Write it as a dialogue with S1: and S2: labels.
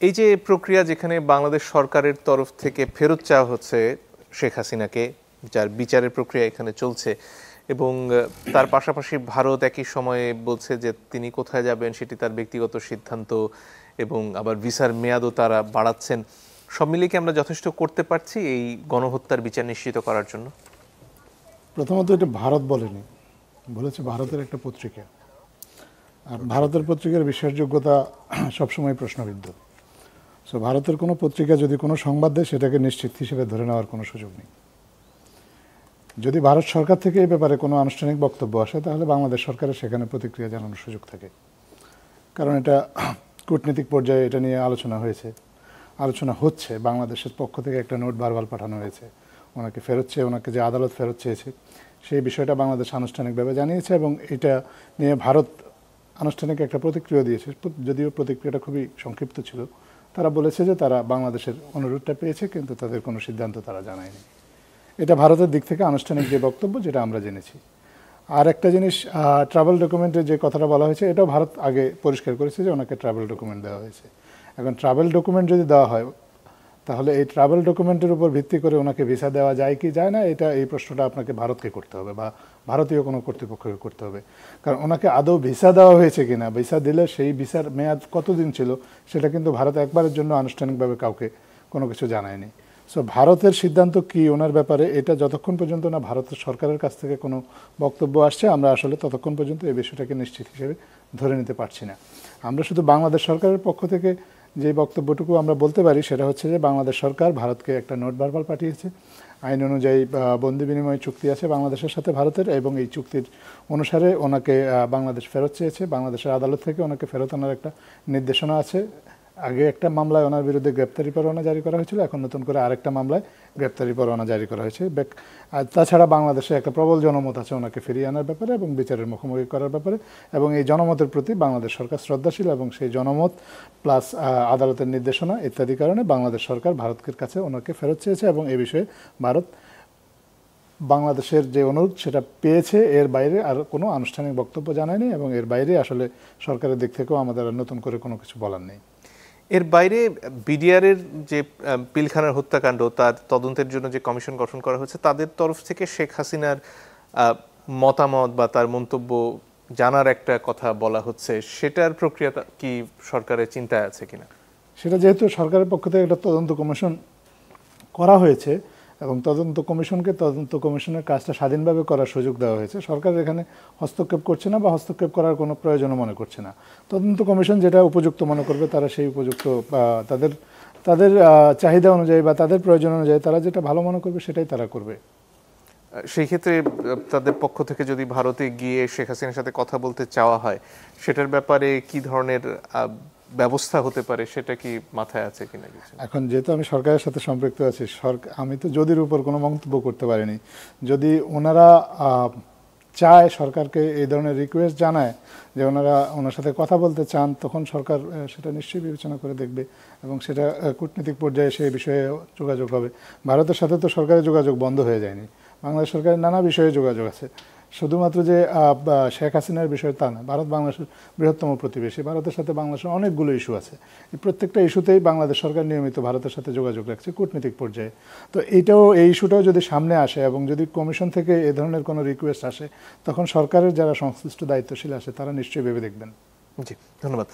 S1: এই যে প্রক্রিয়া যেখানে বাংলাদেশ সরকারের তরফ থেকে ফেরত চাওয়া হচ্ছে শেখ হাসিনাকে, যার বিচারের প্রক্রিয়া এখানে চলছে, এবং তার পাশাপাশি ভারত একই সময়ে বলছে যে তিনি কোথায় যাবেন সেটি তার ব্যক্তিগত সিদ্ধান্ত, এবং আবার ভিসার মেয়াদও তারা বাড়াচ্ছেন, সব মিলিয়ে কি আমরা যথেষ্ট করতে পারছি এই গণহত্যার বিচার নিশ্চিত করার জন্য?
S2: প্রথমত এটা ভারত বলেনি, বলেছে ভারতের একটা পত্রিকা। আর ভারতের পত্রিকার বিশ্বাসযোগ্যতা সবসময় প্রশ্নবিদ্ধ। সো ভারতের কোনো পত্রিকা যদি কোনো সংবাদ দেয় সেটাকে নিশ্চিত হিসেবে ধরে নেওয়ার কোনো সুযোগ নেই। যদি ভারত সরকার থেকে এই ব্যাপারে কোনো আনুষ্ঠানিক বক্তব্য আসে তাহলে বাংলাদেশ সরকারের সেখানে প্রতিক্রিয়া জানানোর সুযোগ থাকে, কারণ এটা কূটনীতিক পর্যায়ে এটা নিয়ে আলোচনা হচ্ছে। বাংলাদেশের পক্ষ থেকে একটা নোট বারবার পাঠানো হয়েছে, ওনাকে ওনাকে যে আদালত ফেরত চেয়েছে সেই বিষয়টা বাংলাদেশ আনুষ্ঠানিকভাবে জানিয়েছে, এবং এটা নিয়ে ভারত আনুষ্ঠানিক একটা প্রতিক্রিয়া দিয়েছে। যদিও প্রতিক্রিয়াটা খুবই সংক্ষিপ্ত ছিল। তারা বলেছে যে তারা বাংলাদেশের অনুরোধটা পেয়েছে, কিন্তু তাদের কোনো সিদ্ধান্ত তারা জানায়নি। এটা ভারতের দিক থেকে আনুষ্ঠানিক যে বক্তব্য, যেটা আমরা জেনেছি। আর একটা জিনিস, ট্রাভেল ডকুমেন্টের যে কথাটা বলা হয়েছে, এটাও ভারত আগে পরিষ্কার করেছে যে ওনাকে ট্রাভেল ডকুমেন্ট দেওয়া হয়েছে। এখন ট্রাভেল ডকুমেন্ট যদি দেওয়া হয় তাহলে এই ট্রাভেল ডকুমেন্টের উপর ভিত্তি করে ওনাকে ভিসা দেওয়া যায় কি যায় না, এই প্রশ্নটা আপনাকে ভারতকে করতে হবে বা ভারতীয় কোনো কর্তৃপক্ষকে করতে হবে। কারণ ওনাকে আদৌ ভিসা দেওয়া হয়েছে কিনা, ভিসা দিলে সেই ভিসার মেয়াদ কতদিন ছিল সেটা কিন্তু ভারত একবারের জন্য আনুষ্ঠানিকভাবে কাউকে কোনো কিছু জানায়নি। সো ভারতের সিদ্ধান্ত কি ওনার ব্যাপারে, এটা যতক্ষণ পর্যন্ত না ভারতের সরকারের কাছ থেকে কোনো বক্তব্য আসছে, আমরা আসলে ততক্ষণ পর্যন্ত এই বিষয়টাকে নিশ্চিত হিসেবে ধরে নিতে পারছি না। আমরা শুধু বাংলাদেশ সরকারের পক্ষ থেকে যে বক্তব্যটুকু আমরা বলতে পারি সেটা হচ্ছে যে বাংলাদেশ সরকার ভারতকে একটা নোট বারবার পাঠিয়েছে। আইন অনুযায়ী বন্দি বিনিময় চুক্তি আছে বাংলাদেশের সাথে ভারতের, এবং এই চুক্তির অনুসারে ওনাকে বাংলাদেশ ফেরত চেয়েছে। বাংলাদেশের আদালত থেকে ওনাকে ফেরত আনার একটা নির্দেশনা আছে। আগে একটা মামলায় ওনার বিরুদ্ধে গ্রেপ্তারি পরোয়ানা জারি করা হয়েছিল, এখন নতুন করে আরেকটা মামলায় গ্রেপ্তারি পরোয়ানা জারি করা হয়েছে। আর তাছাড়া বাংলাদেশে একটা প্রবল জনমত আছে ওনাকে ফিরিয়ে আনার ব্যাপারে এবং বিচারের মুখোমুখি করার ব্যাপারে, এবং এই জনমতের প্রতি বাংলাদেশ সরকার শ্রদ্ধাশীল, এবং সেই জনমত প্লাস আদালতের নির্দেশনা ইত্যাদি কারণে বাংলাদেশ সরকার ভারতের কাছে ওনাকে ফেরত চেয়েছে, এবং এই বিষয়ে ভারত বাংলাদেশের যে অনুরোধ সেটা পেয়েছে। এর বাইরে আর কোনো আনুষ্ঠানিক বক্তব্য জানায়নি, এবং এর বাইরে আসলে সরকারের দিক থেকেও আমাদের নতুন করে কোনো কিছু বলার নেই।
S1: এর বাইরে বিডিআরের যে পিলখানার হত্যাকাণ্ড, তার তদন্তের জন্য যে কমিশন গঠন করা হয়েছে, তাদের তরফ থেকে শেখ হাসিনার মতামত বা তার মন্তব্য জানার একটা কথা বলা হচ্ছে, সেটার প্রক্রিয়া কি সরকারের চিন্তায় আছে কিনা?
S2: সেটা যেহেতু সরকারের পক্ষ থেকে একটা তদন্ত কমিশন করা হয়েছে, এবং তদন্ত কমিশনের কাজটা স্বাধীনভাবে করার সুযোগ দেওয়া হয়েছে, সরকার এখানে হস্তক্ষেপ করছে না বা হস্তক্ষেপ করার কোনো প্রয়োজনও মনে করছে না। তদন্ত কমিশন যেটা উপযুক্ত মনে করবে তারা সেই উপযুক্ত তাদের চাহিদা অনুযায়ী বা তাদের প্রয়োজন অনুযায়ী তারা যেটা ভালো মনে করবে সেটাই তারা করবে।
S1: সেই ক্ষেত্রে তাদের পক্ষ থেকে যদি ভারতে গিয়ে শেখ হাসিনার সাথে কথা বলতে চাওয়া হয়, সেটার ব্যাপারে কি ধরনের ব্যবস্থা হতে পারে সেটা কি মাথায় আছে কিনা?
S2: এখন যেহেতু আমি সরকারের সাথে সম্পৃক্ত আছি, আমি তো যদির উপর কোনো মন্তব্য করতে পারিনি। যদি ওনারা চায়, সরকারকে এই ধরনের রিকোয়েস্ট জানায় যে ওনার সাথে কথা বলতে চান, তখন সরকার সেটা নিশ্চয়ই বিবেচনা করে দেখবে, এবং সেটা কূটনীতিক পর্যায়ে সেই বিষয়ে যোগাযোগ হবে। ভারতের সাথে তো সরকারের যোগাযোগ বন্ধ হয়ে যায়নি, বাংলাদেশ সরকারের নানা বিষয়ে যোগাযোগ আছে। শুধুমাত্র যে শেখ হাসিনার বিষয় তা না, ভারত বাংলাদেশের বৃহত্তম প্রতিবেশী, ভারতের সাথে বাংলাদেশের অনেকগুলো ইস্যু আছে। এই প্রত্যেকটা ইস্যুতেই বাংলাদেশ সরকার নিয়মিত ভারতের সাথে যোগাযোগ রাখছে কূটনীতিক পর্যায়ে। তো এই ইস্যুটাও যদি সামনে আসে এবং যদি কমিশন থেকে এ ধরনের কোনো রিকোয়েস্ট আসে, তখন সরকারের যারা সংশ্লিষ্ট দায়িত্বশীল আছে তারা নিশ্চয়ই ভেবে দেখবেন।
S1: জি, ধন্যবাদ।